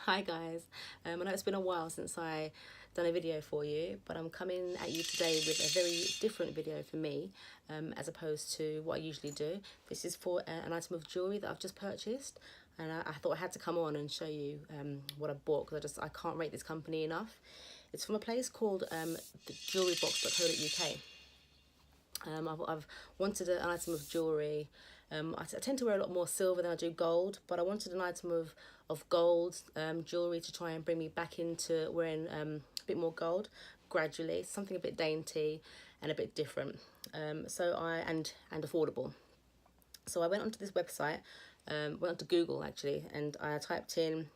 Hi guys, I know it's been a while since I done a video for you, but I'm coming at you today with a very different video for me, as opposed to what I usually do. This is for an item of jewellery that I've just purchased, and I thought I had to come on and show you what I bought, because I can't rate this company enough. It's from a place called the jewellerybox.co.uk. I've wanted an item of jewellery. I tend to wear a lot more silver than I do gold, but I wanted an item of gold jewellery to try and bring me back into wearing a bit more gold gradually, something a bit dainty and a bit different, and affordable. So I went onto this website, went onto Google actually, and I typed in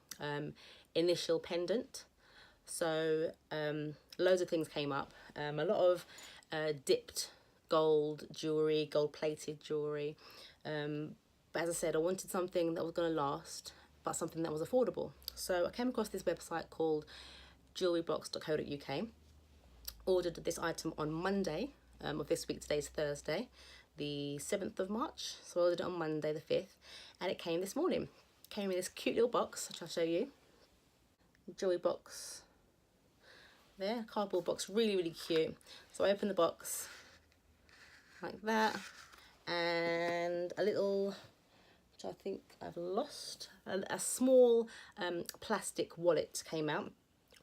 initial pendant. So loads of things came up, a lot of dipped gold jewellery, gold plated jewellery, but as I said, I wanted something that was going to last, but something that was affordable. So I came across this website called jewellerybox.co.uk, ordered this item on Monday of this week. Today's Thursday, the 7th of March, so I ordered it on Monday the 5th, and it came this morning. It came in this cute little box, which I'll show you. Jewellery box there, cardboard box, really cute. So I opened the box like that, and a little, which I think I've lost, a small plastic wallet came out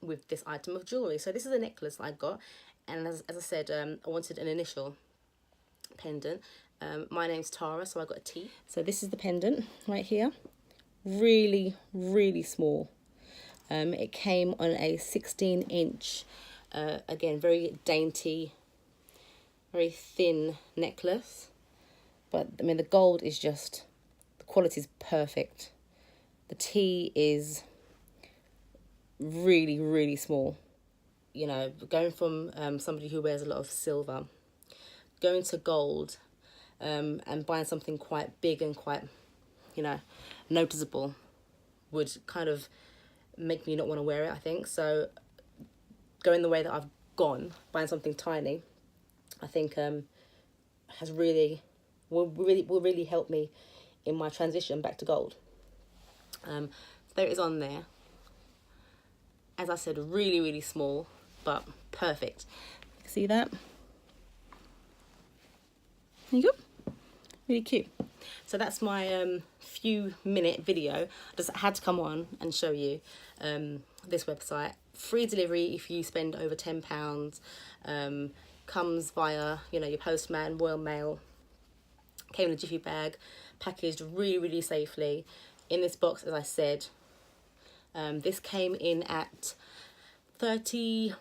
with this item of jewellery. So this is a necklace I got, and as I said, I wanted an initial pendant. My name's Tara, so I got a T. So this is the pendant right here, really small. It came on a 16-inch, again, very dainty, very thin necklace. But I mean, the gold is just, the quality is perfect. The T is really small. You know, going from somebody who wears a lot of silver, going to gold, and buying something quite big and quite, noticeable would kind of make me not want to wear it, I think. So going the way that I've gone, buying something tiny, I think has will really help me in my transition back to gold. There it is on there. As I said, really small, but perfect. See that? There you go. Really cute. So that's my few minute video. I just had to come on and show you this website. Free delivery if you spend over £10. Comes via, your postman, Royal Mail. Came in a jiffy bag, packaged really safely. In this box, as I said, this came in at £35,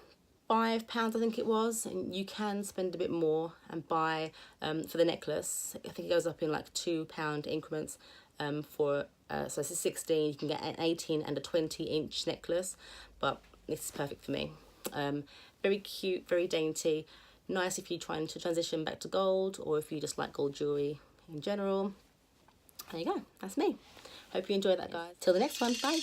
I think it was, and you can spend a bit more and buy for the necklace. I think it goes up in like £2 increments for so it's a 16. You can get an 18 and a 20-inch necklace, but this is perfect for me. Very cute, very dainty, nice if you're trying to transition back to gold, or if you just like gold jewelry in general. There you go, that's me. Hope you enjoyed that, guys. Till the next one, bye.